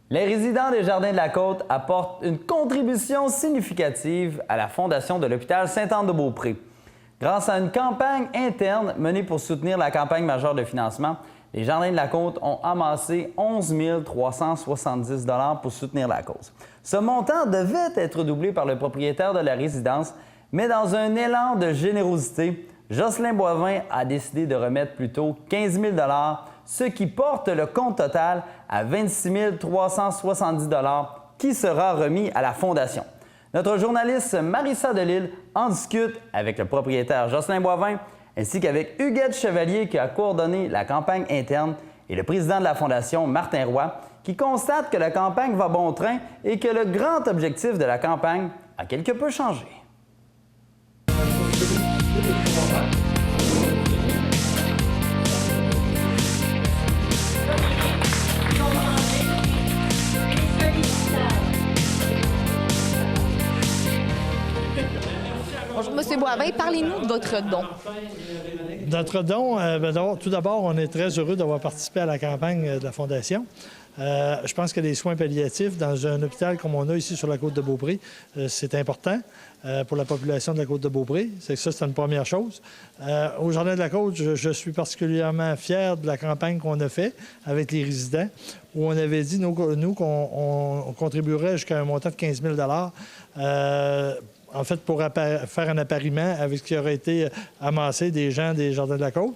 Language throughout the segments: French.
Les résidents des Jardins de la Côte apportent une contribution significative à la fondation de l'hôpital Sainte-Anne-de-Beaupré. Grâce à une campagne interne menée pour soutenir la campagne majeure de financement, les Jardins de la Côte ont amassé 11 370 $ pour soutenir la cause. Ce montant devait être doublé par le propriétaire de la résidence, mais dans un élan de générosité, Jocelyn Boivin a décidé de remettre plutôt 15 000 $, ce qui porte le compte total à 26 370 $ qui sera remis à la Fondation. Notre journaliste Marissa Delille en discute avec le propriétaire Jocelyn Boivin ainsi qu'avec Huguette Chevalier qui a coordonné la campagne interne et le président de la Fondation, Martin Roy, qui constate que la campagne va bon train et que le grand objectif de la campagne a quelque peu changé. Bonjour, M. Boivin. Parlez-nous de votre don. Notre don, tout d'abord, on est très heureux d'avoir participé à la campagne de la Fondation. Je pense que les soins palliatifs dans un hôpital comme on a ici sur la Côte-de-Beaupré, c'est important pour la population de la Côte-de-Beaupré. C'est une première chose. Au Jardin de la Côte, je suis particulièrement fier de la campagne qu'on a faite avec les résidents, où on avait dit, nous qu'on contribuerait jusqu'à un montant de 15 000 $. En fait, pour faire un appariement avec ce qui aurait été amassé des gens des Jardins de la Côte.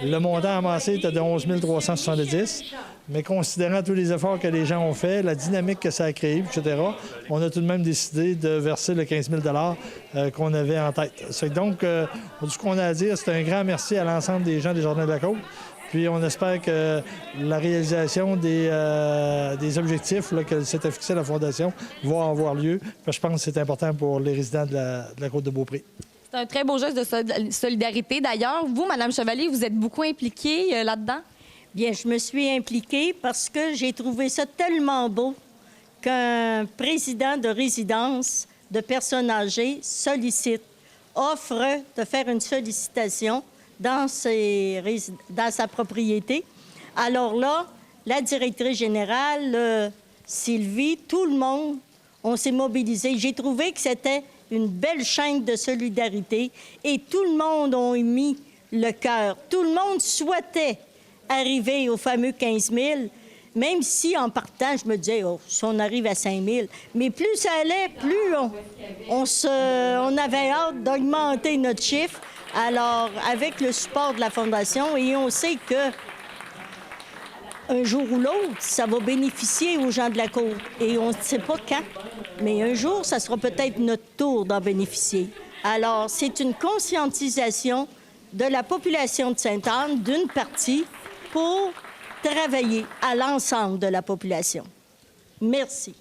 Le montant amassé était de 11 370 $, mais considérant tous les efforts que les gens ont faits, la dynamique que ça a créé, etc., on a tout de même décidé de verser le 15 000 $ qu'on avait en tête. C'est donc, ce qu'on a à dire, c'est un grand merci à l'ensemble des gens des Jardins de la Côte. Puis on espère que la réalisation des objectifs que s'était fixé la Fondation va avoir lieu. Je pense que c'est important pour les résidents de la Côte-de-Beaupré. C'est un très beau geste de solidarité. D'ailleurs, vous, Mme Chevalier, vous êtes beaucoup impliquée là-dedans? Bien, je me suis impliquée parce que j'ai trouvé ça tellement beau qu'un président de résidence de personnes âgées sollicite, offre de faire une sollicitation dans sa propriété. Alors là, la directrice générale, Sylvie, tout le monde, on s'est mobilisé. J'ai trouvé que c'était une belle chaîne de solidarité et tout le monde a mis le cœur. Tout le monde souhaitait arriver au fameux 15 000, même si en partant, je me disais, oh, si on arrive à 5 000. Mais plus ça allait, plus on avait hâte d'augmenter notre chiffre. Alors, avec le support de la Fondation, et on sait que un jour ou l'autre, ça va bénéficier aux gens de la Côte. Et on ne sait pas quand, mais un jour, ça sera peut-être notre tour d'en bénéficier. Alors, c'est une conscientisation de la population de Sainte-Anne, d'une partie, pour travailler à l'ensemble de la population. Merci.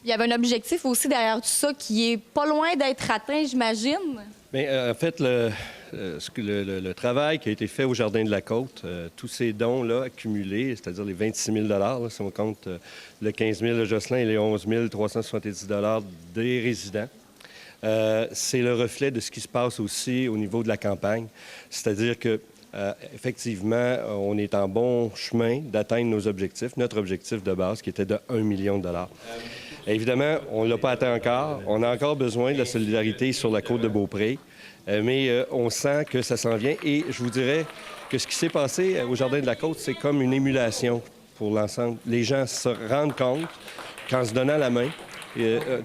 Il y avait un objectif aussi derrière tout ça qui est pas loin d'être atteint, j'imagine. Bien, en fait, le travail qui a été fait au Jardin de la Côte, tous ces dons-là accumulés, c'est-à-dire les 26 000 $, si on compte le 15 000 de Jocelyn et les 11 370 $ des résidents, c'est le reflet de ce qui se passe aussi au niveau de la campagne. C'est-à-dire que effectivement, on est en bon chemin d'atteindre nos objectifs, notre objectif de base qui était de 1 million de $. Évidemment, on ne l'a pas atteint encore. On a encore besoin de la solidarité sur la Côte-de-Beaupré, mais on sent que ça s'en vient. Et je vous dirais que ce qui s'est passé au Jardin de la Côte, c'est comme une émulation pour l'ensemble. Les gens se rendent compte qu'en se donnant la main,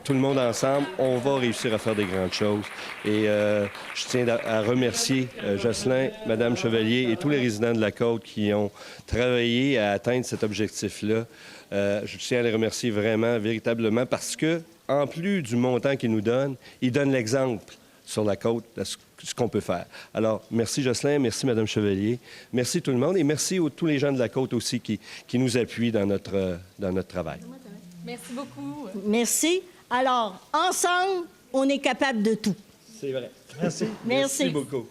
tout le monde ensemble, on va réussir à faire des grandes choses. Et je tiens à remercier Jocelyn, Mme Chevalier et tous les résidents de la Côte qui ont travaillé à atteindre cet objectif-là. Je tiens à les remercier vraiment, véritablement, parce que, en plus du montant qu'ils nous donnent, ils donnent l'exemple sur la Côte de ce qu'on peut faire. Alors, merci Jocelyn, merci Mme Chevalier, merci tout le monde et merci à tous les gens de la Côte aussi qui nous appuient dans notre travail. Merci beaucoup. Merci. Alors, ensemble, on est capable de tout. C'est vrai. Merci. Merci Merci beaucoup.